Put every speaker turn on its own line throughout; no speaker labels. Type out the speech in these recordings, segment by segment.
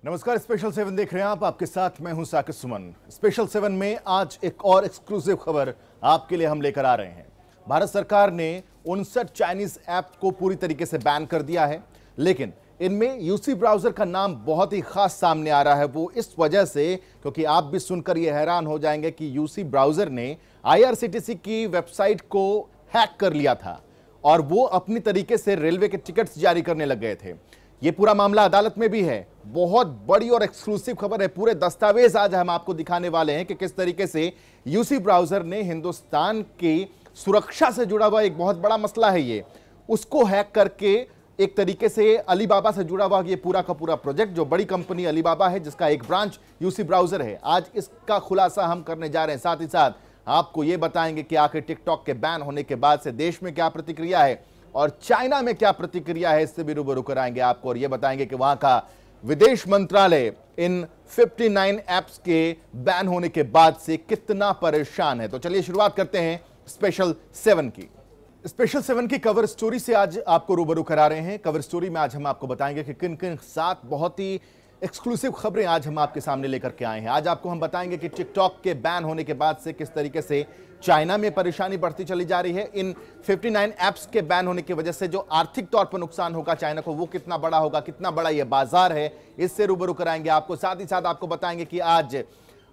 नमस्कार, स्पेशल 7 देख रहे हैं आप। आपके साथ मैं हूं साकिब सुमन। स्पेशल 7 में आज एक और एक्सक्लूसिव खबर आपके लिए हम लेकर आ रहे हैं। भारत सरकार ने 59 चाइनीज ऐप को पूरी तरीके से बैन कर दिया है, लेकिन इनमें यूसी ब्राउजर का नाम बहुत ही खास सामने आ रहा है। वो इस वजह से क्योंकि आप भी सुनकर ये हैरान हो जाएंगे कि यूसी ब्राउजर ने आईआरसीटीसी की वेबसाइट को हैक कर लिया था और वो अपनी तरीके से रेलवे के टिकट्स जारी करने लग गए थे। ये पूरा मामला अदालत में भी है। बहुत बड़ी और एक्सक्लूसिव खबर है। पूरे दस्तावेज आज हम आपको दिखाने वाले हैं कि किस तरीके से यूसी ब्राउजर ने हिंदुस्तान की सुरक्षा से जुड़ा हुआ एक बहुत बड़ा मसला है ये, उसको हैक करके एक तरीके से अलीबाबा से जुड़ा हुआ ये पूरा का पूरा प्रोजेक्ट, जो बड़ी कंपनी अलीबाबा है जिसका एक ब्रांच यूसी ब्राउजर है, आज इसका खुलासा हम करने जा रहे हैं। साथ ही साथ आपको ये बताएंगे कि आखिर टिकटॉक के बैन होने के बाद से देश में क्या प्रतिक्रिया है और चाइना में क्या प्रतिक्रिया है, इससे भी रूबरू कराएंगे आपको। और यह बताएंगे कि वहां का विदेश मंत्रालय इन 59 ऐप्स के बैन होने के बाद से कितना परेशान है। तो चलिए शुरुआत करते हैं स्पेशल 7 की। स्पेशल 7 की कवर स्टोरी से आज आपको रूबरू करा रहे हैं। कवर स्टोरी में आज हम आपको बताएंगे कि किन किन 7 बहुत ही एक्सक्लूसिव खबरें आज हम आपके सामने लेकर के आए हैं। आज आपको हम बताएंगे कि टिकटॉक के बैन होने के बाद से किस तरीके से चाइना में परेशानी बढ़ती चली जा रही है। इन 59 ऐप्स के बैन होने की वजह से जो आर्थिक तौर पर नुकसान होगा चाइना को, वो कितना बड़ा होगा, कितना बड़ा यह बाजार है, इससे रूबरू कराएंगे आपको। साथ ही साथ आपको बताएंगे कि आज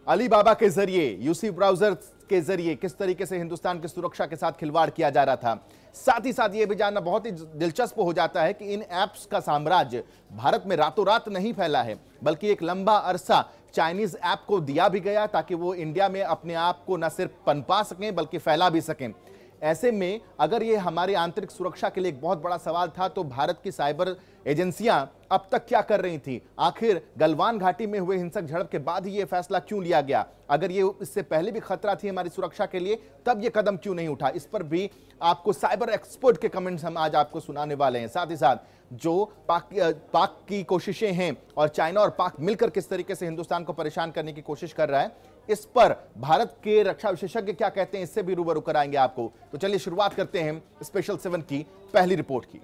अलीबाबा के जरिए, यूसी ब्राउजर के जरिए किस तरीके से हिंदुस्तान की सुरक्षा के साथ खिलवाड़ किया जा रहा था। साथ ही साथ यह भी जानना बहुत ही दिलचस्प हो जाता है कि इन ऐप्स का साम्राज्य भारत में रातों रात नहीं फैला है, बल्कि एक लंबा अरसा चाइनीज ऐप को दिया भी गया ताकि वो इंडिया में अपने आप को न सिर्फ पनपा सकें बल्कि फैला भी सकें। ऐसे में अगर ये हमारी आंतरिक सुरक्षा के लिए एक बहुत बड़ा सवाल था, तो भारत की साइबर एजेंसियां अब तक क्या कर रही थी? आखिर गलवान घाटी में हुए हिंसक झड़प के बाद ही यह फैसला क्यों लिया गया? अगर ये इससे पहले भी खतरा थी हमारी सुरक्षा के लिए, तब यह कदम क्यों नहीं उठा? इस पर भी आपको साइबर एक्सपर्ट के कमेंट्स हम आज आपको सुनाने वाले हैं। साथ ही साथ जो पाक की कोशिशें हैं और चाइना और पाक मिलकर किस तरीके से हिंदुस्तान को परेशान करने की कोशिश कर रहा है, इस पर भारत के रक्षा विशेषज्ञ क्या कहते हैं, इससे भी रूबरू कराएंगे आपको। तो चलिए शुरुआत करते हैं स्पेशल 7 की पहली रिपोर्ट की।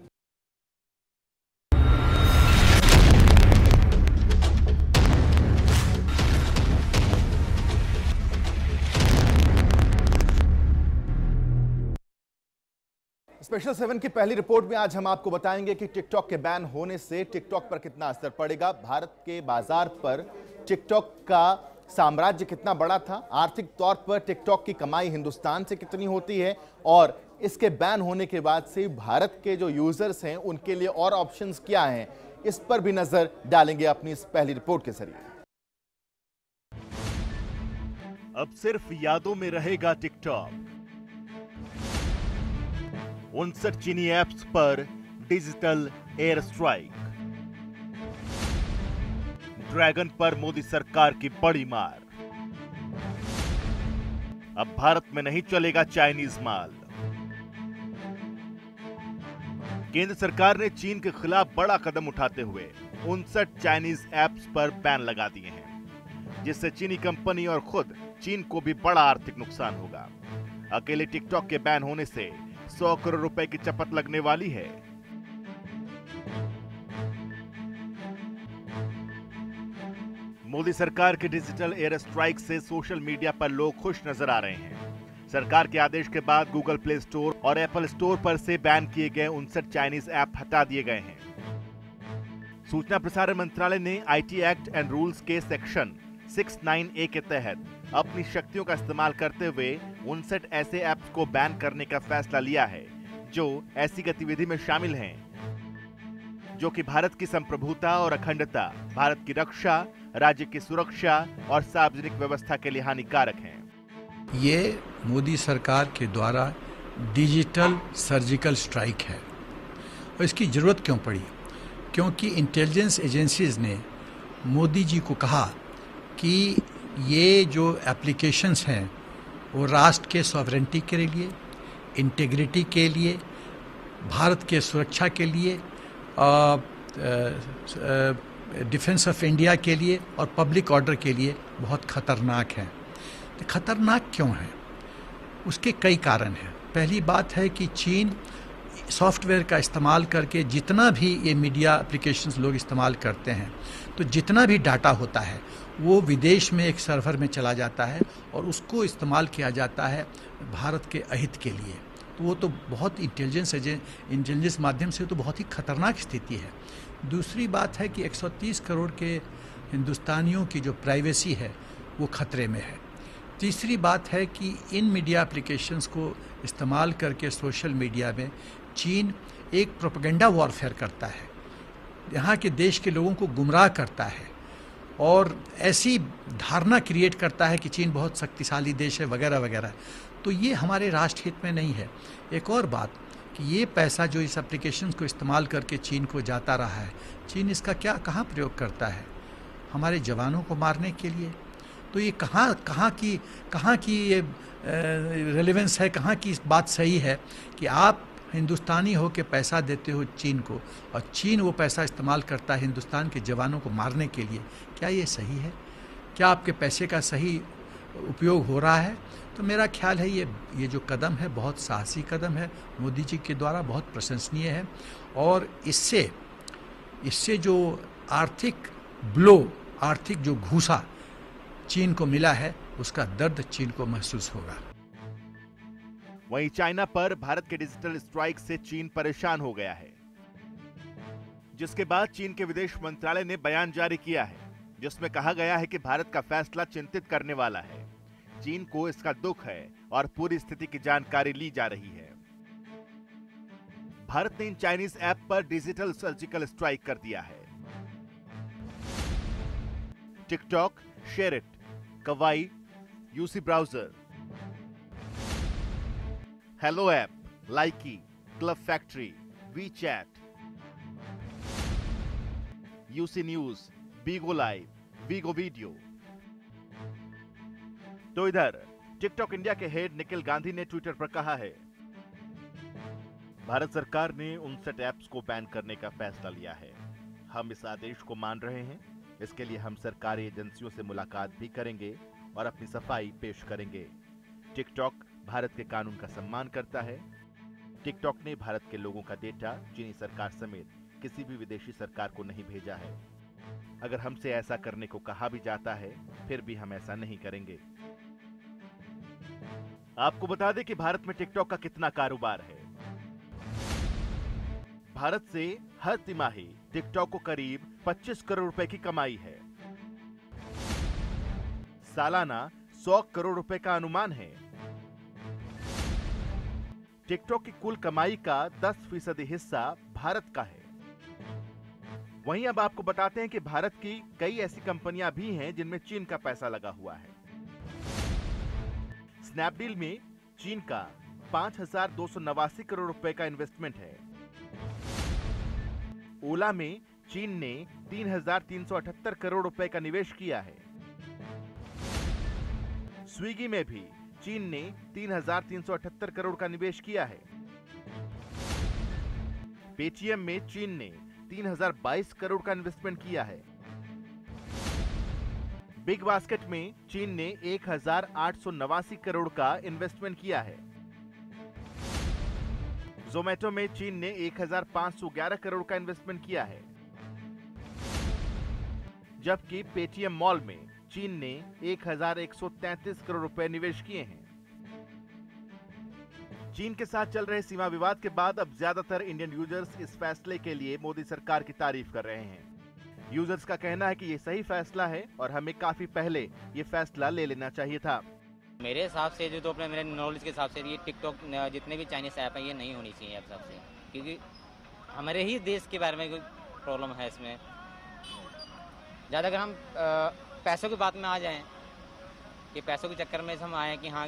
स्पेशल 7 की पहली रिपोर्ट में आज हम आपको बताएंगे कि टिकटॉक के बैन होने से टिकटॉक पर कितना असर पड़ेगा, भारत के बाजार पर टिकटॉक का साम्राज्य कितना बड़ा था, आर्थिक तौर पर टिकटॉक की कमाई हिंदुस्तान से कितनी होती है, और इसके बैन होने के बाद से भारत के जो यूजर्स हैं उनके लिए और ऑप्शंस क्या हैं, इस पर भी नजर डालेंगे अपनी इस पहली रिपोर्ट के जरिए।
अब सिर्फ यादों में रहेगा टिकटॉक। 59 चीनी ऐप्स पर डिजिटल एयर स्ट्राइक। ड्रैगन पर मोदी सरकार की बड़ी मार। अब भारत में नहीं चलेगा चाइनीज माल। केंद्र सरकार ने चीन के खिलाफ बड़ा कदम उठाते हुए 59 चाइनीज ऐप्स पर बैन लगा दिए हैं, जिससे चीनी कंपनी और खुद चीन को भी बड़ा आर्थिक नुकसान होगा। अकेले टिकटॉक के बैन होने से 100 करोड़ रुपए की चपत लगने वाली है। मोदी सरकार के डिजिटल एयर स्ट्राइक से सोशल मीडिया पर लोग खुश नजर आ रहे हैं। सरकार के आदेश के बाद गूगल प्ले स्टोर और एप्पल स्टोर पर से बैन किए गए 59 चाइनीज ऐप हटा दिए गए हैं। सूचना प्रसारण मंत्रालय ने आईटी एक्ट एंड रूल्स के सेक्शन 69A के तहत अपनी शक्तियों का इस्तेमाल करते हुए 59 ऐसे ऐप्स को बैन करने का फैसला लिया है जो ऐसी गतिविधि में शामिल हैं जो कि भारत की संप्रभुता और अखंडता, भारत की रक्षा, राज्य की सुरक्षा और सार्वजनिक व्यवस्था के लिए हानिकारक हैं।
ये मोदी सरकार के द्वारा डिजिटल सर्जिकल स्ट्राइक है और इसकी जरूरत क्यों पड़ी? क्योंकि इंटेलिजेंस एजेंसीज ने मोदी जी को कहा कि ये जो एप्लीकेशंस हैं वो राष्ट्र के सॉवरेंटी के लिए, इंटीग्रिटी के लिए, भारत के सुरक्षा के लिए, डिफेंस ऑफ इंडिया के लिए और पब्लिक ऑर्डर के लिए बहुत खतरनाक हैं। तो खतरनाक क्यों है? उसके कई कारण हैं। पहली बात है कि चीन सॉफ्टवेयर का इस्तेमाल करके जितना भी ये मीडिया एप्लीकेशंस लोग इस्तेमाल करते हैं, तो जितना भी डाटा होता है वो विदेश में एक सर्वर में चला जाता है और उसको इस्तेमाल किया जाता है भारत के अहित के लिए। तो वो तो बहुत इंटेलिजेंस माध्यम से तो बहुत ही खतरनाक स्थिति है। दूसरी बात है कि 130 करोड़ के हिंदुस्तानियों की जो प्राइवेसी है वो खतरे में है। तीसरी बात है कि इन मीडिया एप्लीकेशंस को इस्तेमाल करके सोशल मीडिया में चीन एक प्रोपेगेंडा वॉरफेयर करता है, यहाँ के देश के लोगों को गुमराह करता है और ऐसी धारणा क्रिएट करता है कि चीन बहुत शक्तिशाली देश है वगैरह वगैरह। तो ये हमारे राष्ट्र हित में नहीं है। एक और बात कि ये पैसा जो इस एप्लीकेशन को इस्तेमाल करके चीन को जाता रहा है, चीन इसका कहाँ प्रयोग करता है? हमारे जवानों को मारने के लिए। तो ये कहाँ की ये रेलेवेंस है, कहाँ की बात सही है कि आप हिंदुस्तानी हो के पैसा देते हो चीन को और चीन वो पैसा इस्तेमाल करता है हिंदुस्तान के जवानों को मारने के लिए? क्या ये सही है? क्या आपके पैसे का सही उपयोग हो रहा है? तो मेरा ख्याल है ये जो कदम है बहुत साहसी कदम है, मोदी जी के द्वारा बहुत प्रशंसनीय है और इससे जो आर्थिक जो घूसा चीन को मिला है उसका दर्द चीन को महसूस होगा।
वहीं चाइना पर भारत के डिजिटल स्ट्राइक से चीन परेशान हो गया है, जिसके बाद चीन के विदेश मंत्रालय ने बयान जारी किया है जिसमें कहा गया है कि भारत का फैसला चिंतित करने वाला है। चीन को इसका दुख है और पूरी स्थिति की जानकारी ली जा रही है। भारत ने इन चाइनीज ऐप पर डिजिटल सर्जिकल स्ट्राइक कर दिया है। TikTok, SHAREit, Kwai, UC Browser, Helo app, Likee, Club Factory, WeChat, UC News, Bigo Live, Bigo Video. तो इधर टिकटॉक इंडिया के हेड निखिल गांधी ने ट्विटर पर कहा है, भारत सरकार ने 59 ऐप्स को बैन करने का फैसला लिया है। हम इस आदेश को मान रहे हैं। इसके लिए हम सरकारी एजेंसियों से मुलाकात भी करेंगे और अपनी सफाई पेश करेंगे। टिकटॉक भारत के कानून का सम्मान करता है। टिकटॉक ने भारत के लोगों का डेटा चीनी सरकार समेत किसी भी विदेशी सरकार को नहीं भेजा है। अगर हमसे ऐसा करने को कहा भी जाता है फिर भी हम ऐसा नहीं करेंगे। आपको बता दें कि भारत में टिकटॉक का कितना कारोबार है। भारत से हर तिमाही टिकटॉक को करीब 25 करोड़ रुपए की कमाई है। सालाना 100 करोड़ रुपए का अनुमान है। टिकटॉक की कुल कमाई का 10% हिस्सा भारत का है। वहीं अब आपको बताते हैं कि भारत की कई ऐसी कंपनियां भी हैं जिनमें चीन का पैसा लगा हुआ है। स्नैपडील में चीन का 5,289 करोड़ रुपए का इन्वेस्टमेंट है। ओला में चीन ने 3,378 करोड़ रुपए का निवेश किया है। स्विगी में भी चीन ने 3,378 करोड़ का निवेश किया है। पेटीएम में चीन ने 3,022 करोड़ का इन्वेस्टमेंट किया है। बिग बास्केट में चीन ने 1,889 करोड़ का इन्वेस्टमेंट किया है। जोमेटो में चीन ने 1,511 करोड़ का इन्वेस्टमेंट किया है। जबकि पेटीएम मॉल में चीन ने 1,133 करोड़ रुपए निवेश किए हैं। चीन के साथ चल रहे सीमा विवाद के बाद अब ज्यादातर इंडियन यूजर्स इस फैसले के लिए मोदी सरकार की तारीफ कर रहे हैं। यूजर्स का कहना है कि ये सही फैसला है और हमें काफी पहले ये फैसला ले लेना चाहिए था।
मेरे हिसाब से जो तो अपने मेरे नॉलेज के हिसाब से ये टिकटॉक जितने भी चाइनीज ऐप हैं ये नहीं होनी चाहिए हिसाब से, क्योंकि हमारे ही देश के बारे में कोई प्रॉब्लम है इसमें। ज़्यादा अगर हम पैसों की बात में आ जाएं कि पैसों के चक्कर में हम आए कि हाँ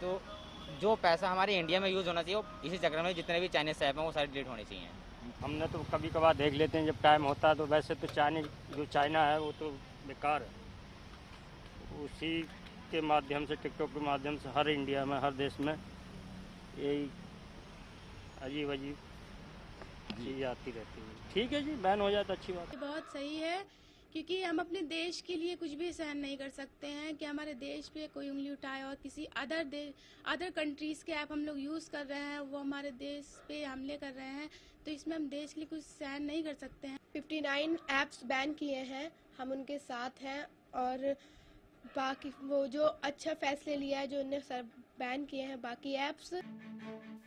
तो जो पैसा हमारे इंडिया में यूज़ होना चाहिए वो इसी चक्कर में जितने भी चाइनीज ऐप हैं वो सारे डिलीट होने चाहिए।
हमने तो कभी कभार देख लेते हैं जब टाइम होता है, तो वैसे तो चाइना है वो तो बेकार है। उसी के माध्यम से, टिकटॉक के माध्यम से हर इंडिया में, हर देश में यही अजीब चीज़ आती रहती है। ठीक है जी, बैन हो जाए तो अच्छी बात है।
बहुत सही है क्योंकि हम अपने देश के लिए कुछ भी सहन नहीं कर सकते हैं कि हमारे देश पे कोई उंगली उठाए और किसी अदर कंट्रीज़ के ऐप हम लोग यूज़ कर रहे हैं, वो हमारे देश पे हमले कर रहे हैं, तो इसमें हम देश के लिए कुछ सहन नहीं कर सकते हैं।
59 ऐप्स बैन किए हैं, हम उनके साथ हैं और बाकी वो जो अच्छा फैसले लिया है जो उन्हें सब बैन किए हैं बाकी ऐप्स।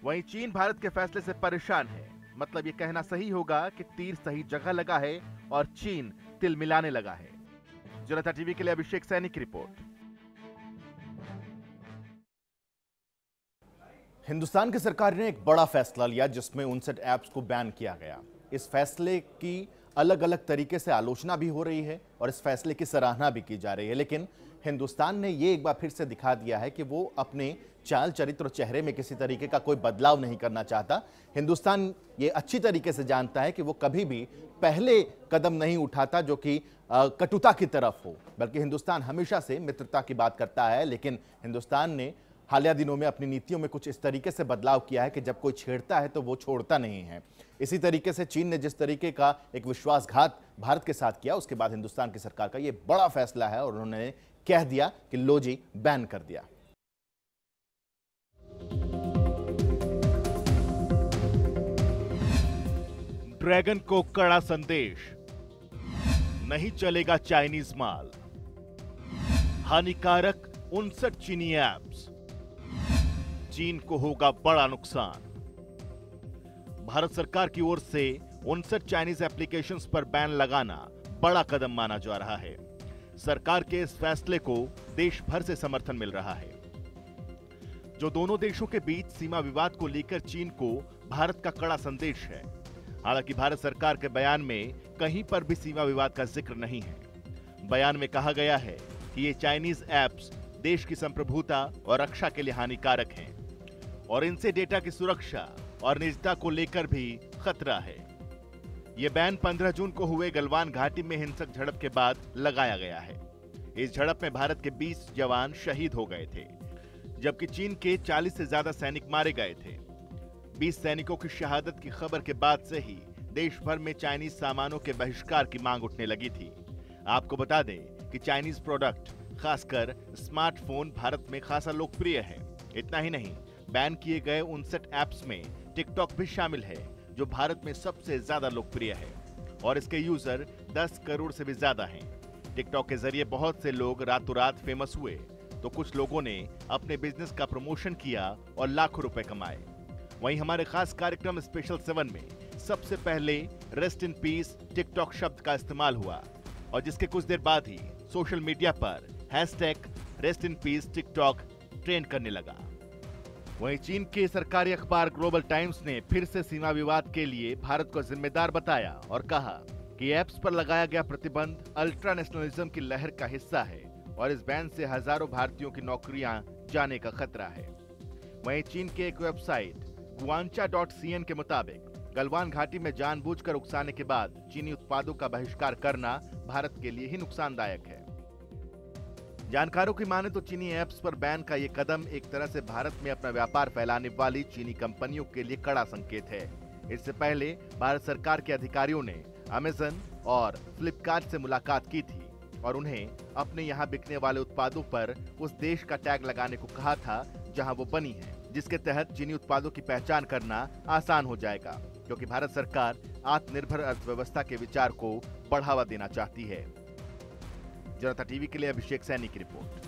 वहीं चीन भारत के फैसले से परेशान है। मतलब ये कहना सही होगा कि तीर सही जगह लगा है और चीन तिल मिलाने लगा है। जनता टीवी के लिए अभिषेक सैनी की रिपोर्ट।
हिंदुस्तान की सरकार ने एक बड़ा फैसला लिया जिसमें 59 ऐप्स को बैन किया गया। इस फैसले की अलग अलग तरीके से आलोचना भी हो रही है और इस फैसले की सराहना भी की जा रही है, लेकिन हिंदुस्तान ने ये एक बार फिर से दिखा दिया है कि वो अपने चाल चरित्र और चेहरे में किसी तरीके का कोई बदलाव नहीं करना चाहता। हिंदुस्तान ये अच्छी तरीके से जानता है कि वो कभी भी पहले कदम नहीं उठाता जो कि कटुता की तरफ हो, बल्कि हिंदुस्तान हमेशा से मित्रता की बात करता है। लेकिन हिंदुस्तान ने हालिया दिनों में अपनी नीतियों में कुछ इस तरीके से बदलाव किया है कि जब कोई छेड़ता है तो वो छोड़ता नहीं है। इसी तरीके से चीन ने जिस तरीके का एक विश्वासघात भारत के साथ किया, उसके बाद हिंदुस्तान की सरकार का ये बड़ा फैसला है और उन्होंने कह दिया कि लो जी, बैन कर दिया।
ड्रैगन को कड़ा संदेश, नहीं चलेगा चाइनीज माल, हानिकारक 59 चीनी ऐप्स, चीन को होगा बड़ा नुकसान। भारत सरकार की ओर से 59 चाइनीज एप्लीकेशंस पर बैन लगाना बड़ा कदम माना जा रहा है। सरकार के इस फैसले को देश भर से समर्थन मिल रहा है। जो दोनों देशों के बीच सीमा विवाद को लेकर चीन को भारत का कड़ा संदेश है। हालांकि भारत सरकार के बयान में कहीं पर भी सीमा विवाद का जिक्र नहीं है। बयान में कहा गया है कि ये चाइनीज ऐप्स देश की संप्रभुता और रक्षा के लिए हानिकारक हैं और इनसे डेटा की सुरक्षा और निजता को लेकर भी खतरा है। यह बैन 15 जून को हुए गलवान घाटी में हिंसक झड़प के बाद लगाया गया है। इस झड़प में भारत के 20 जवान शहीद हो गए थे, जबकि चीन के 40 से ज्यादा सैनिक मारे गए थे। 20 सैनिकों की शहादत की खबर के बाद से ही देश भर में चाइनीज सामानों के बहिष्कार की मांग उठने लगी थी। आपको बता दें कि चाइनीज प्रोडक्ट, खासकर स्मार्टफोन, भारत में खासा लोकप्रिय है। इतना ही नहीं, बैन किए गए 59 ऐप्स में टिकटॉक भी शामिल है, जो भारत में सबसे ज्यादा लोकप्रिय है और इसके यूजर 10 करोड़ से भी ज्यादा हैं। टिकटॉक के जरिए बहुत से लोग रातों रात फेमस हुए, तो कुछ लोगों ने अपने बिजनेस का प्रमोशन किया और लाखों रुपए कमाए। वहीं हमारे खास कार्यक्रम स्पेशल 7 में सबसे पहले रेस्ट इन पीस टिकटॉक शब्द का इस्तेमाल हुआ और जिसके कुछ देर बाद ही सोशल मीडिया पर #rest in peace TikTok trend करने लगा। वहीं चीन के सरकारी अखबार ग्लोबल टाइम्स ने फिर से सीमा विवाद के लिए भारत को जिम्मेदार बताया और कहा कि ऐप्स पर लगाया गया प्रतिबंध अल्ट्रा नेशनलिज्म की लहर का हिस्सा है और इस बैन से हजारों भारतीयों की नौकरियां जाने का खतरा है। वहीं चीन के एक वेबसाइट guancha.cn के मुताबिक गलवान घाटी में जानबूझकर उकसाने के बाद चीनी उत्पादों का बहिष्कार करना भारत के लिए ही नुकसानदायक है। जानकारों की माने तो चीनी ऐप्स पर बैन का ये कदम एक तरह से भारत में अपना व्यापार फैलाने वाली चीनी कंपनियों के लिए कड़ा संकेत है। इससे पहले भारत सरकार के अधिकारियों ने अमेज़न और फ्लिपकार्ट से मुलाकात की थी और उन्हें अपने यहाँ बिकने वाले उत्पादों पर उस देश का टैग लगाने को कहा था जहां वो बनी है, जिसके तहत चीनी उत्पादों की पहचान करना आसान हो जाएगा, क्योंकि भारत सरकार आत्मनिर्भर अर्थव्यवस्था के विचार को बढ़ावा देना चाहती है। जनता टीवी के लिए अभिषेक सैनी की रिपोर्ट।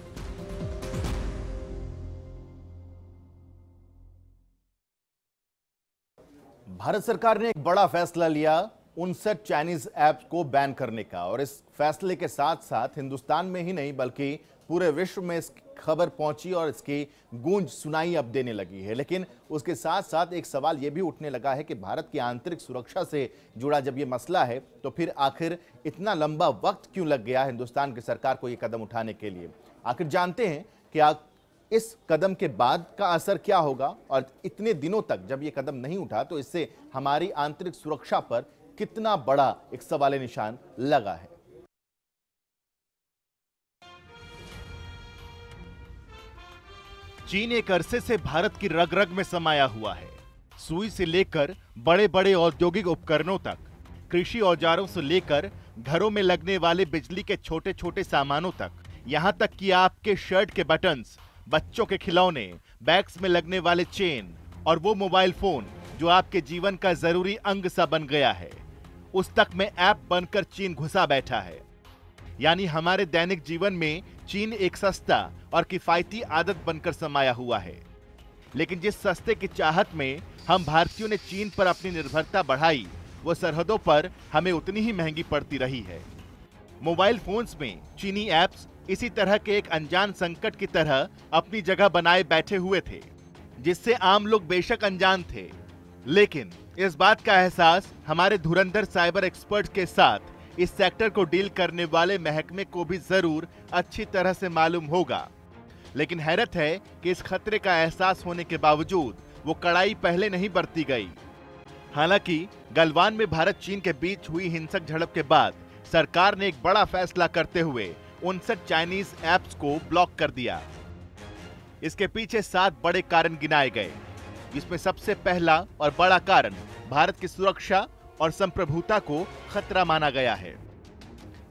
भारत सरकार ने एक बड़ा फैसला लिया 59 चाइनीज ऐप्स को बैन करने का और इस फैसले के साथ साथ हिंदुस्तान में ही नहीं बल्कि पूरे विश्व में इस खबर पहुंची और इसकी गूंज सुनाई अब देने लगी है। लेकिन उसके साथ साथ एक सवाल यह भी उठने लगा है कि भारत की आंतरिक सुरक्षा से जुड़ा जब यह मसला है तो फिर आखिर इतना लंबा वक्त क्यों लग गया हिंदुस्तान की सरकार को यह कदम उठाने के लिए। आखिर जानते हैं कि इस कदम के बाद का असर क्या होगा और इतने दिनों तक जब यह कदम नहीं उठा तो इससे हमारी आंतरिक सुरक्षा पर कितना बड़ा एक सवाल निशान लगा है।
चीन एक अरसे से भारत की रग रग में समाया हुआ है। सुई से लेकर बड़े बड़े औद्योगिक उपकरणों तक, कृषि औजारों से लेकर घरों में लगने वाले बिजली के छोटे छोटे सामानों तक, यहाँ तक कि आपके शर्ट के बटन्स, बच्चों के खिलौने, बैग्स में लगने वाले चेन और वो मोबाइल फोन जो आपके जीवन का जरूरी अंग सा बन गया है, उस तक में ऐप बनकर चीन घुसा बैठा है। यानी हमारे दैनिक जीवन में चीन एक सस्ता और किफायती आदत बनकर समाया हुआ है। लेकिन जिस सस्ते की चाहत में हम भारतीयों ने चीन पर अपनी निर्भरता बढ़ाई, वो सरहदों पर हमें उतनी ही महंगी पड़ती रही है। मोबाइल फोन्स में चीनी ऐप्स इसी तरह के एक अनजान संकट की तरह अपनी जगह बनाए बैठे हुए थे, जिससे आम लोग बेशक अनजान थे, लेकिन इस बात का एहसास हमारे धुरंधर साइबर एक्सपर्ट के साथ इस सेक्टर को डील करने वाले महकमे को भी जरूर अच्छी तरह से मालूम होगा। लेकिन हैरत है कि इस खतरे का एहसास होने के बावजूद वो कड़ाई पहले नहीं बरती गई। हालांकि गलवान में भारत चीन के बीच हुई हिंसक झड़प के बाद सरकार ने एक बड़ा फैसला करते हुए 59 चाइनीज ऐप्स को ब्लॉक कर दिया। इसके पीछे 7 बड़े कारण गिनाए गए, जिसमें सबसे पहला और बड़ा कारण भारत की सुरक्षा और संप्रभुता को खतरा माना गया है।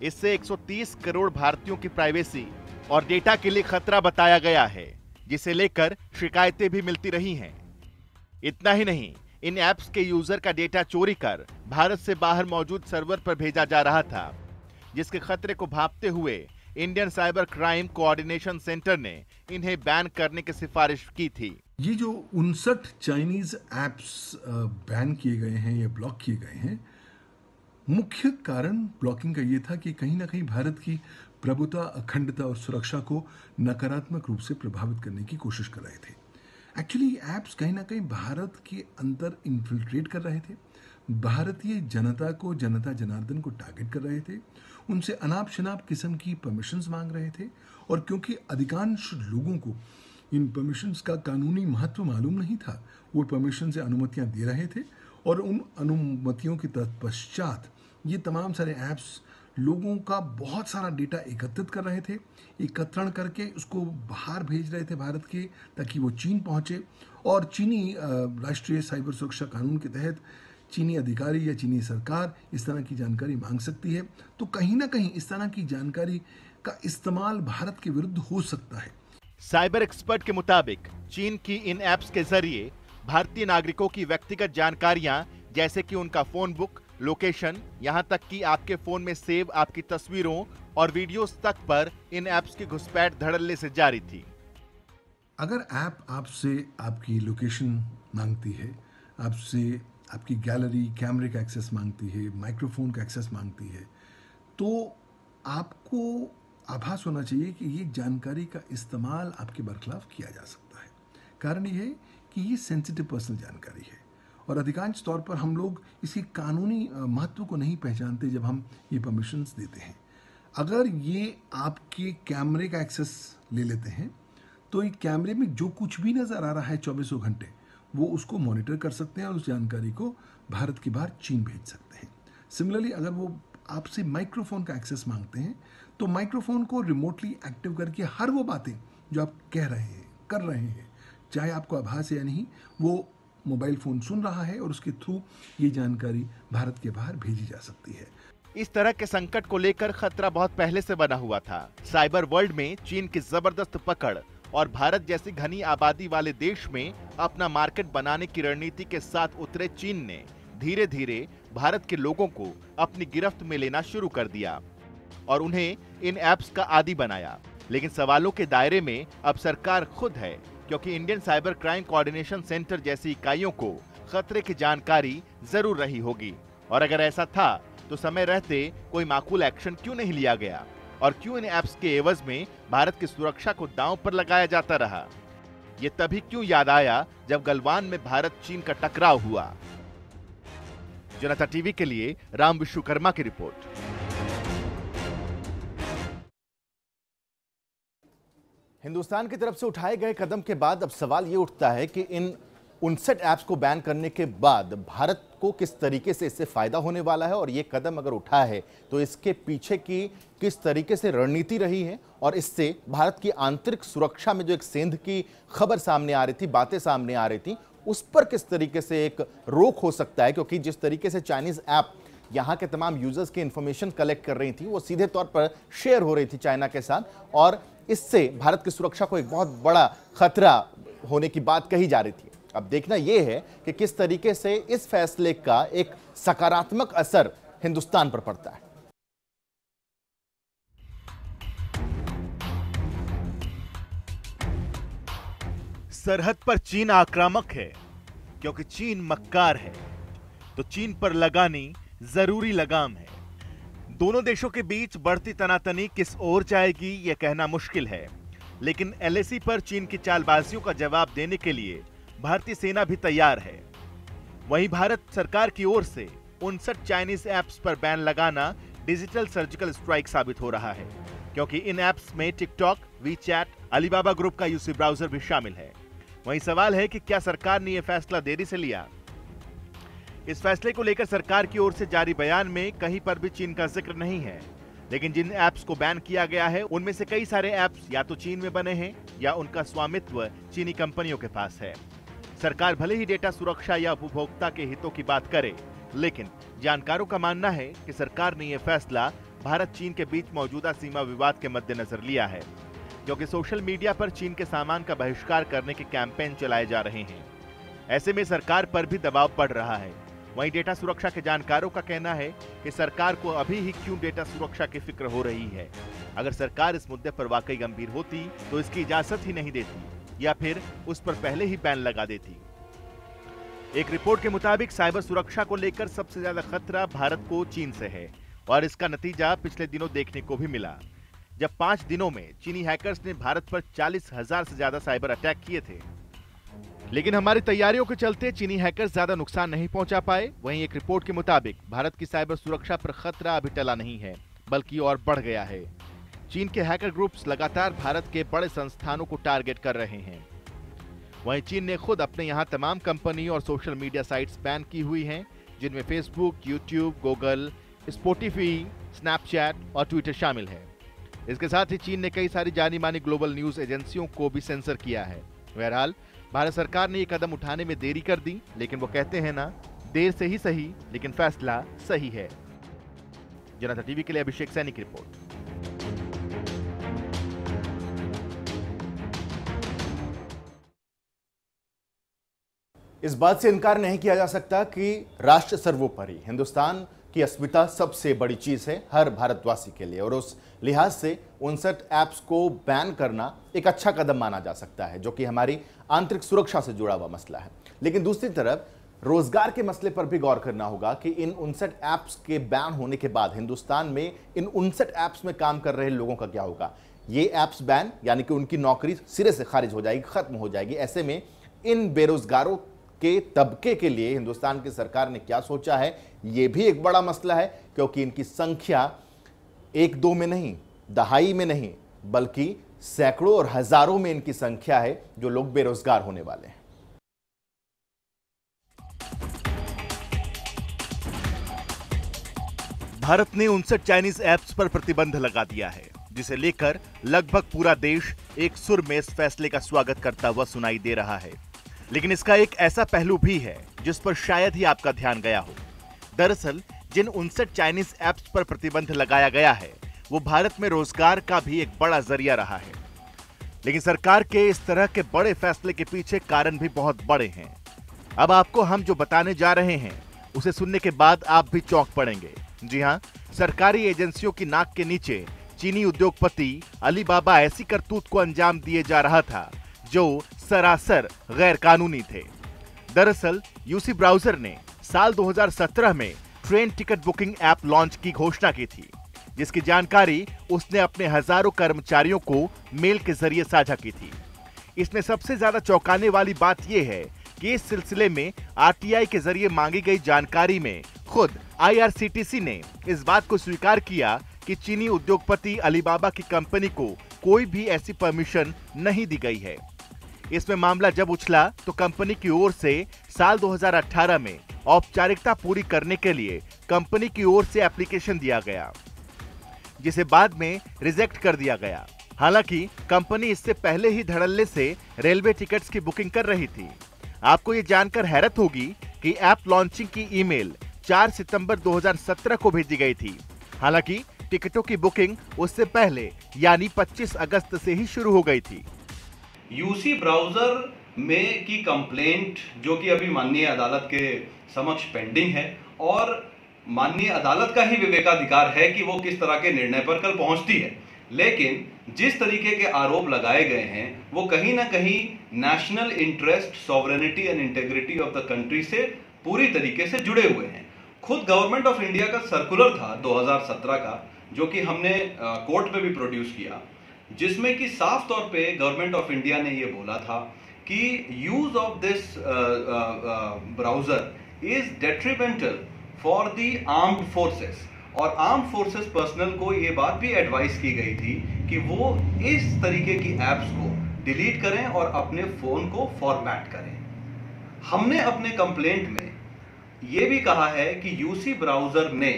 इससे 130 करोड़ भारतीयों की प्राइवेसी और डेटा के लिए खतरा बताया गया है, जिसे लेकर शिकायतें भी मिलती रही हैं। इतना ही नहीं, इन ऐप्स के यूजर का डेटा चोरी कर भारत से बाहर मौजूद सर्वर पर भेजा जा रहा था, जिसके खतरे को भांपते हुए Indian cyber crime coordination centre ने इन्हें बैन करने की सिफारिश की थी।
ये जो 59 चाइनीज ऐप्स बैन किए गए हैं या ब्लॉक किए गए हैं, मुख्य कारण ब्लॉकिंग का ये था कि कहीं ना कहीं भारत की प्रभुता, अखंडता और सुरक्षा को नकारात्मक रूप से प्रभावित करने की कोशिश कर रहे थे। एक्चुअली ऐप्स कहीं ना कहीं भारत के अंदर इन्फिल्ट्रेट कर रहे थे, भारतीय जनता को, जनता जनार्दन को टारगेट कर रहे थे, उनसे अनाप शनाप किस्म की परमिशंस मांग रहे थे। और क्योंकि अधिकांश लोगों को इन परमिशंस का कानूनी महत्व मालूम नहीं था, वो परमिशन से अनुमतियां दे रहे थे और उन अनुमतियों के तत्पश्चात ये तमाम सारे ऐप्स लोगों का बहुत सारा डेटा एकत्रित कर रहे थे, एकत्रण करके उसको बाहर भेज रहे थे भारत के, ताकि वो चीन पहुंचे। और चीनी राष्ट्रीय साइबर सुरक्षा कानून के तहत चीनी अधिकारी या चीनी सरकार इस तरह की जानकारी मांग सकती है। तो कहीं ना कहीं इस तरह की जानकारी का इस्तेमाल भारत के विरुद्ध हो सकता है।
साइबर एक्सपर्ट के मुताबिक चीन की इन ऐप्स के जरिए भारतीय नागरिकों की व्यक्तिगत जानकारियां, जैसे कि उनका फोन बुक, लोकेशन, यहां तक कि आपके फोन में सेव आपकी तस्वीरों और वीडियोस तक पर इन ऐप्स की घुसपैठ धड़ल्ले से जारी थी।
अगर ऐप आपसे आपकी लोकेशन मांगती है, आपसे आपकी गैलरी, कैमरे का एक्सेस मांगती है, माइक्रोफोन का एक्सेस मांगती है, तो आपको आभास होना चाहिए कि ये जानकारी का इस्तेमाल आपके बरखिलाफ किया जा सकता है। कारण ये है कि ये सेंसिटिव पर्सनल जानकारी है और अधिकांश तौर पर हम लोग इसकी कानूनी महत्व को नहीं पहचानते जब हम ये परमिशंस देते हैं। अगर ये आपके कैमरे का एक्सेस ले लेते हैं तो ये कैमरे में जो कुछ भी नज़र आ रहा है 24 घंटे, वो उसको मॉनिटर कर सकते हैं और उस जानकारी को भारत के बाहर चीन भेज सकते हैं। सिमिलरली अगर वो आपसे माइक्रोफोन का एक्सेस मांगते हैं तो माइक्रोफोन को रिमोटली एक्टिव करके हर वो बातें जो आप कह रहे हैं, कर रहे हैं, चाहे आपको आभास है या नहीं, वो मोबाइल फोन सुन रहा है और उसके थ्रू ये जानकारी भारत के बाहर भेजी जा सकती है।
इस तरह के संकट को लेकर खतरा बहुत पहले से बना हुआ था। साइबर वर्ल्ड में चीन की जबरदस्त पकड़ और भारत जैसी घनी आबादी वाले देश में अपना मार्केट बनाने की रणनीति के साथ उतरे चीन ने धीरे धीरे भारत के लोगों को अपनी गिरफ्त में लेना शुरू कर दिया और उन्हें इन ऐप्स का आदी बनाया। लेकिन सवालों के दायरे में अब सरकार खुद है, क्योंकि Indian cyber crime coordination centre जैसी इकाइयों को खतरे की जानकारी जरूर रही होगी। और अगर ऐसा था तो समय रहते कोई माकूल एक्शन क्यों नहीं लिया गया और क्यों इन ऐप्स के एवज में भारत की सुरक्षा को दांव पर लगाया जाता रहा? ये तभी क्यों याद आया जब गलवान में भारत चीन का टकराव हुआ। जनता टीवी के लिए राम विश्वकर्मा की रिपोर्ट।
हिंदुस्तान की तरफ से उठाए गए कदम के बाद अब सवाल ये उठता है कि इन 59 ऐप्स को बैन करने के बाद भारत को किस तरीके से इससे फायदा होने वाला है और ये कदम अगर उठा है तो इसके पीछे की किस तरीके से रणनीति रही है और इससे भारत की आंतरिक सुरक्षा में जो एक सेंध की खबर सामने आ रही थी, बातें सामने आ रही थी, उस पर किस तरीके से एक रोक हो सकता है। क्योंकि जिस तरीके से चाइनीज ऐप यहाँ के तमाम यूजर्स की इंफॉर्मेशन कलेक्ट कर रही थी, वो सीधे तौर पर शेयर हो रही थी चाइना के साथ, और इससे भारत की सुरक्षा को एक बहुत बड़ा खतरा होने की बात कही जा रही थी। अब देखना यह है कि किस तरीके से इस फैसले का एक सकारात्मक असर हिंदुस्तान पर पड़ता है।
सरहद पर चीन आक्रामक है क्योंकि चीन मक्कार है, तो चीन पर लगानी जरूरी लगाम है। दोनों देशों के बीच बढ़ती तनातनी किस ओर जाएगी यह कहना मुश्किल है, लेकिन एलएसी पर चीन की चालबाजियों का जवाब देने के लिए भारतीय सेना भी तैयार है। वहीं भारत सरकार की ओर से 59 चाइनीज ऐप्स पर बैन लगाना डिजिटल सर्जिकल स्ट्राइक साबित हो रहा है, क्योंकि इन ऐप्स में टिकटॉक, वीचैट, अलीबाबा ग्रुप का यूसी ब्राउजर भी शामिल है। वहीं सवाल है कि क्या सरकार ने यह फैसला देरी से लिया। इस फैसले को लेकर सरकार की ओर से जारी बयान में कहीं पर भी चीन का जिक्र नहीं है, लेकिन जिन ऐप्स को बैन किया गया है उनमें से कई सारे ऐप्स या तो चीन में बने हैं या उनका स्वामित्व चीनी कंपनियों के पास है। सरकार भले ही डेटा सुरक्षा या उपभोक्ता के हितों की बात करे, लेकिन जानकारों का मानना है कि सरकार ने यह फैसला भारत चीन के बीच मौजूदा सीमा विवाद के मद्देनजर लिया है, क्योंकि सोशल मीडिया पर चीन के सामान का बहिष्कार करने के कैंपेन चलाए जा रहे हैं। ऐसे में सरकार पर भी दबाव पड़ रहा है। वहीं डेटा सुरक्षा के जानकारों का कहना है कि सरकार को अभी ही क्यों डेटा सुरक्षा की फिक्र हो रही है। अगर सरकार इस मुद्दे पर वाकई गंभीर होती तो इसकी इजाजत ही नहीं देती या फिर उस पर पहले ही बैन लगा देती। एक रिपोर्ट के मुताबिक साइबर सुरक्षा को लेकर सबसे ज्यादा खतरा भारत को चीन से है, और इसका नतीजा पिछले दिनों देखने को भी मिला, जब 5 दिनों में चीनी हैकर्स ने भारत पर 40,000 से ज्यादा साइबर अटैक किए थे। लेकिन हमारी तैयारियों के चलते चीनी हैकर्स ज्यादा नुकसान नहीं पहुंचा पाए। वहीं एक रिपोर्ट के मुताबिक भारत की साइबर सुरक्षा पर खतरा अभी टला नहीं है, बल्कि और बढ़ गया है। चीन के हैकर ग्रुप्स लगातार भारत के बड़े संस्थानों को टारगेट कर रहे हैं। वहीं चीन ने खुद अपने यहां तमाम कंपनी और सोशल मीडिया साइट्स बैन की हुई हैं, जिनमें Facebook, YouTube, Google, Spotify, Snapchat और ट्विटर शामिल है। इसके साथ ही चीन ने कई सारी जानी मानी ग्लोबल न्यूज एजेंसियों को भी सेंसर किया है। बहरहाल भारत सरकार ने ये कदम उठाने में देरी कर दी, लेकिन वो कहते हैं ना, देर से ही सही लेकिन फैसला सही है। जनता टीवी के लिए अभिषेक सैनी की रिपोर्ट।
इस बात से इनकार नहीं किया जा सकता कि राष्ट्र सर्वोपरि, हिंदुस्तान की अस्मिता सबसे बड़ी चीज है हर भारतवासी के लिए, और उस लिहाज से 59 ऐप्स को बैन करना एक अच्छा कदम माना जा सकता है, जो कि हमारी आंतरिक सुरक्षा से जुड़ा हुआ मसला है। लेकिन दूसरी तरफ रोजगार के मसले पर भी गौर करना होगा कि इन 59 ऐप्स के बैन होने के बाद हिंदुस्तान में इन 59 ऐप्स में काम कर रहे लोगों का क्या होगा। ये ऐप्स बैन यानी कि उनकी नौकरी सिरे से खारिज हो जाएगी, खत्म हो जाएगी। ऐसे में इन बेरोजगारों के तबके के लिए हिंदुस्तान की सरकार ने क्या सोचा है, यह भी एक बड़ा मसला है, क्योंकि इनकी संख्या 1-2 में नहीं, दहाई में नहीं, बल्कि सैकड़ों और हजारों में इनकी संख्या है जो लोग बेरोजगार होने वाले हैं।
भारत ने 59 चाइनीज ऐप्स पर प्रतिबंध लगा दिया है, जिसे लेकर लगभग पूरा देश एक सुर में इस फैसले का स्वागत करता हुआ सुनाई दे रहा है। लेकिन इसका एक ऐसा पहलू भी है जिस पर शायद ही आपका ध्यान गया हो। दरअसल जिन 59 चाइनीज ऐप्स पर प्रतिबंध लगाया गया है वो भारत में रोजगार का भी एक बड़ा जरिया रहा है। लेकिन सरकार के इस तरह के बड़े फैसले के पीछे कारण भी बहुत बड़े हैं। अब आपको हम जो बताने जा रहे हैं उसे सुनने के बाद आप भी चौंक पड़ेंगे। जी हां, सरकारी एजेंसियों की नाक के नीचे चीनी उद्योगपति अलीबाबा ऐसी करतूत को अंजाम दिए जा रहा था जो सरासर गैर कानूनी थे। दरअसल यूसी ब्राउजर ने साल 2017 में train ticket booking app launch की घोषणा की थी, जिसकी जानकारी उसने अपने हजारों कर्मचारियों को मेल के जरिए साझा की थी। इसमें सबसे ज्यादा चौंकाने वाली बात यह है कि इस सिलसिले में आरटीआई के जरिए मांगी गई जानकारी में खुद आईआरसीटीसी ने इस बात को स्वीकार किया कि चीनी उद्योगपति अलीबाबा की कंपनी को कोई भी ऐसी परमिशन नहीं दी गई है। इसमें मामला जब उछला तो कंपनी की ओर से साल 2018 में औपचारिकता पूरी करने के लिए कंपनी की ओर से एप्लीकेशन दिया गया, जिसे बाद में रिजेक्ट कर दिया गया। हालांकि कंपनी इससे पहले ही धड़ल्ले से रेलवे टिकट्स की बुकिंग कर रही थी। आपको ये जानकर हैरत होगी कि ऐप लॉन्चिंग की ईमेल 4 सितंबर 2017 को भेजी गई थी। हालांकि टिकटों की बुकिंग उससे पहले यानी 25 अगस्त से ही शुरू हो गई थी।
यूसी ब्राउजर में की कंप्लेंट जो कि अभी माननीय अदालत के समक्ष पेंडिंग है और माननीय अदालत का ही विवेकाधिकार है कि वो किस तरह के निर्णय पर कल पहुंचती है, लेकिन जिस तरीके के आरोप लगाए गए हैं वो कहीं ना कहीं national interest, sovereignty and integrity of the country से पूरी तरीके से जुड़े हुए हैं। खुद गवर्नमेंट ऑफ इंडिया का सर्कुलर था 2017 का, जो कि हमने कोर्ट में भी प्रोड्यूस किया, जिसमें कि साफ तौर पे गवर्नमेंट ऑफ इंडिया ने ये बोला था कि use of this browser is detrimental for the armed forces, और आर्म्ड फोर्सेस पर्सनल को ये बात भी एडवाइस की गई थी कि वो इस तरीके की एप्स को डिलीट करें और अपने फोन को फॉर्मेट करें। हमने अपने कंप्लेंट में ये भी कहा है कि यूसी ब्राउजर ने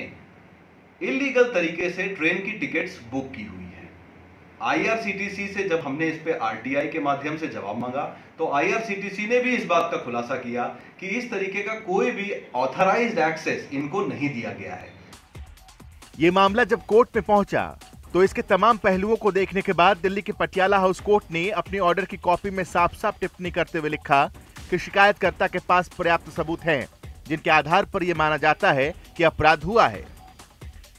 इलीगल तरीके से ट्रेन की टिकट्स बुक की हुई है। आईआरसीटीसी से जब हमने इस पे आरटीआई के माध्यम से जवाब मांगा तो आईआरसीटीसी ने भी इस बात का खुलासा किया कि इस तरीके का कोई भी ऑथराइज्ड एक्सेस इनको नहीं दिया गया है।
ये मामला जब कोर्ट में पहुंचा तो इसके तमाम पहलुओं को देखने के बाद दिल्ली के पटियाला हाउस कोर्ट ने अपने ऑर्डर की कॉपी में साफ साफ टिप्पणी करते हुए लिखा कि शिकायतकर्ता के पास पर्याप्त सबूत हैं जिनके आधार पर यह माना जाता है कि अपराध हुआ है।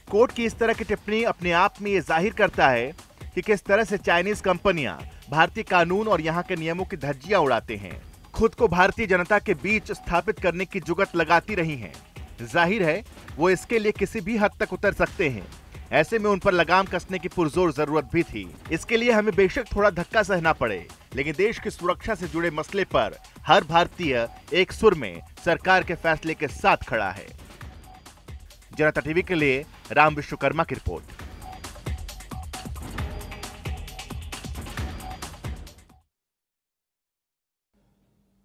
कोर्ट की इस तरह की टिप्पणी अपने आप में यह जाहिर करता है कि किस तरह से चाइनीज कंपनियां भारतीय कानून और यहां के नियमों की धज्जियां उड़ाते हैं, खुद को भारतीय जनता के बीच स्थापित करने की जुगत लगाती रही हैं। जाहिर है वो इसके लिए किसी भी हद तक उतर सकते हैं। ऐसे में उन पर लगाम कसने की पुरजोर जरूरत भी थी। इसके लिए हमें बेशक थोड़ा धक्का सहना पड़े, लेकिन देश की सुरक्षा से जुड़े मसले पर हर भारतीय एक सुर में सरकार के फैसले के साथ खड़ा है। जनता टीवी के लिए राम विश्वकर्मा की रिपोर्ट।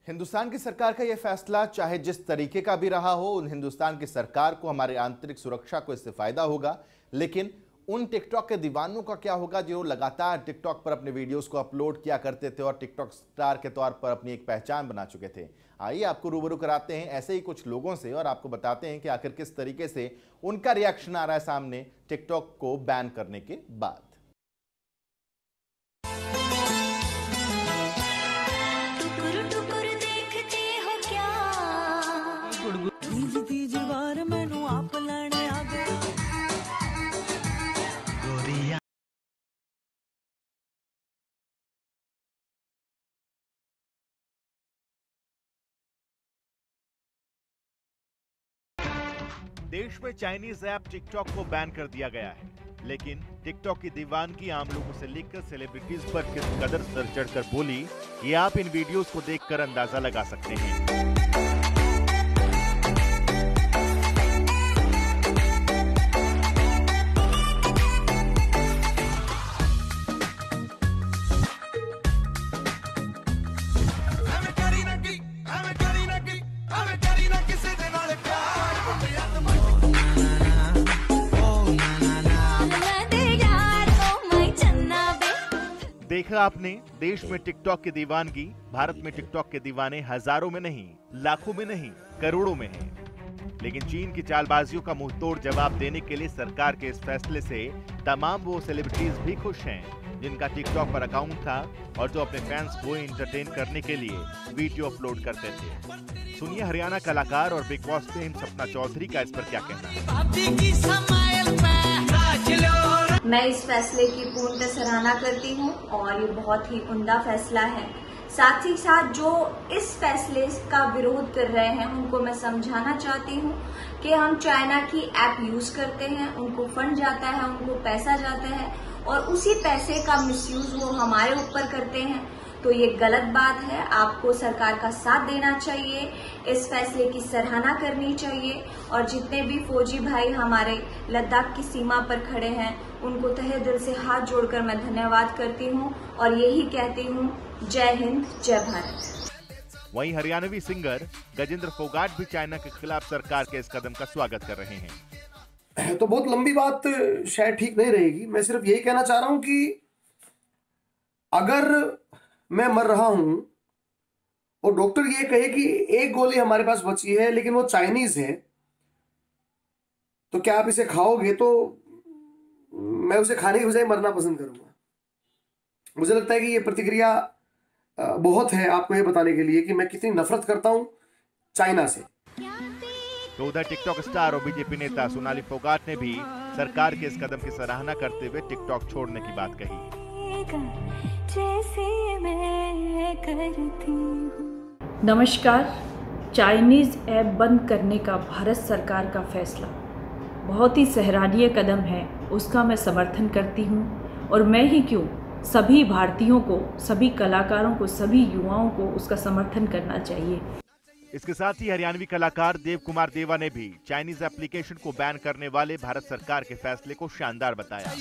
हिंदुस्तान की सरकार का यह फैसला चाहे जिस तरीके का भी रहा हो, उन हिंदुस्तान की सरकार को हमारे आंतरिक सुरक्षा को इससे फायदा होगा, लेकिन उन टिकटॉक के दीवानों का क्या होगा जो लगातार टिकटॉक पर अपने वीडियोस को अपलोड किया करते थे और टिकटॉक स्टार के तौर पर अपनी एक पहचान बना चुके थे। आइए आपको रूबरू कराते हैं ऐसे ही कुछ लोगों से और आपको बताते हैं कि आखिर किस तरीके से उनका रिएक्शन आ रहा है सामने टिकटॉक को बैन करने के बाद।
देश में चाइनीज ऐप टिकटॉक को बैन कर दिया गया है, लेकिन टिकटॉक की दीवानगी आम लोगों से लेकर सेलिब्रिटीज पर किस कदर सर चढ़कर बोली, ये आप इन वीडियोस को देखकर अंदाजा लगा सकते हैं। देखा आपने, देश में टिकटॉक की दीवानगी, भारत में टिकटॉक के दीवाने हजारों में नहीं, लाखों में नहीं, करोड़ों में हैं। लेकिन चीन की चालबाजियों का मुंहतोड़ जवाब देने के लिए सरकार के इस फैसले से तमाम वो सेलिब्रिटीज भी खुश हैं जिनका टिकटॉक पर अकाउंट था और जो अपने फैंस को एंटरटेन करने के लिए वीडियो अपलोड करते थे। सुनिए हरियाणा कलाकार और big boss fame Sapna Chaudhary का इस पर क्या कहना है।
मैं इस फैसले की पूर्णतः सराहना करती हूँ और ये बहुत ही उम्दा फैसला है। साथ ही साथ जो इस फैसले का विरोध कर रहे हैं उनको मैं समझाना चाहती हूँ कि हम चाइना की ऐप यूज करते हैं, उनको फंड जाता है, उनको पैसा जाता है और उसी पैसे का मिसयूज वो हमारे ऊपर करते हैं, तो ये गलत बात है। आपको सरकार का साथ देना चाहिए, इस फैसले की सराहना करनी चाहिए और जितने भी फौजी भाई हमारे लद्दाख की सीमा पर खड़े हैं उनको तहे दिल से हाथ जोड़कर मैं धन्यवाद करती हूं और यही कहती हूं, जय हिंद, जय भारत।
वहीं हरियाणवी सिंगर गजेंद्र फोगाट भी चाइना के खिलाफ सरकार के इस कदम का स्वागत कर रहे हैं।
तो बहुत लंबी बात शायद ठीक नहीं रहेगी, मैं सिर्फ यही कहना चाह रहा हूं कि अगर मैं मर रहा हूं और डॉक्टर ये कहे कि एक गोली हमारे पास बची है लेकिन वो चाइनीज है, तो क्या आप इसे खाओगे? तो मैं उसे खाने की बजाय मरना पसंद करूंगा। मुझे लगता है कि ये प्रतिक्रिया बहुत है आपको ये बताने के लिए कि मैं कितनी नफरत करता हूं चाइना से।
तो उधर टिकटॉक स्टार और बीजेपी नेता सोनाली फोगाट ने भी सरकार के इस कदम की सराहना करते हुए टिकटॉक छोड़ने की बात कही।
नमस्कार। चाइनीज ऐप बंद करने का भारत सरकार का फैसला बहुत ही सराहनीय कदम है, उसका मैं समर्थन करती हूँ। और मैं ही क्यों, सभी भारतीयों को, सभी कलाकारों को, सभी युवाओं को उसका समर्थन करना चाहिए।
इसके साथ ही हरियाणवी कलाकार देव कुमार देवा ने भी चाइनीज एप्लीकेशन को बैन करने वाले भारत सरकार के फैसले को शानदार बताया।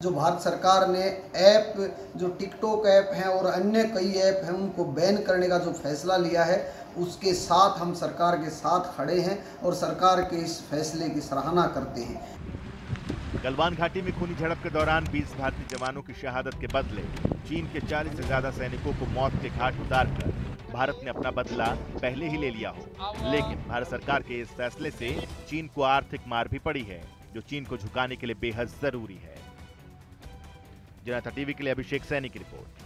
जो भारत सरकार ने ऐप, जो टिकटॉक ऐप हैं और अन्य कई ऐप हैं, उनको बैन करने का जो फैसला लिया है, उसके साथ हम सरकार के साथ खड़े हैं और सरकार के इस फैसले की सराहना करते हैं।
गलवान घाटी में खूनी झड़प के दौरान 20 भारतीय जवानों की शहादत के बदले चीन के 40 से ज्यादा सैनिकों को मौत के घाट उतारकर भारत ने अपना बदला पहले ही ले लिया हो, लेकिन भारत सरकार के इस फैसले से चीन को आर्थिक मार भी पड़ी है, जो चीन को झुकाने के लिए बेहद जरूरी है। जनता टीवी के लिए अभिषेक सैनी की रिपोर्ट।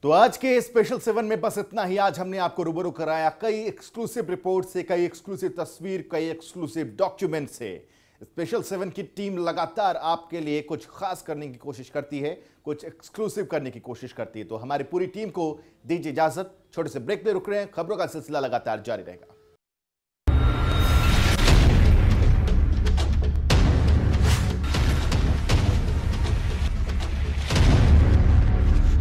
तो आज के स्पेशल 7 में बस इतना ही। आज हमने आपको रूबरू कराया कई एक्सक्लूसिव रिपोर्ट से, कई एक्सक्लूसिव तस्वीर, कई एक्सक्लूसिव डॉक्यूमेंट से। स्पेशल 7 की टीम लगातार आपके लिए कुछ खास करने की कोशिश करती है, कुछ एक्सक्लूसिव करने की कोशिश करती है। तो हमारी पूरी टीम को दीजिए इजाजत। छोटे से ब्रेक पे रुक रहे हैं, खबरों का सिलसिला लगातार जारी रहेगा।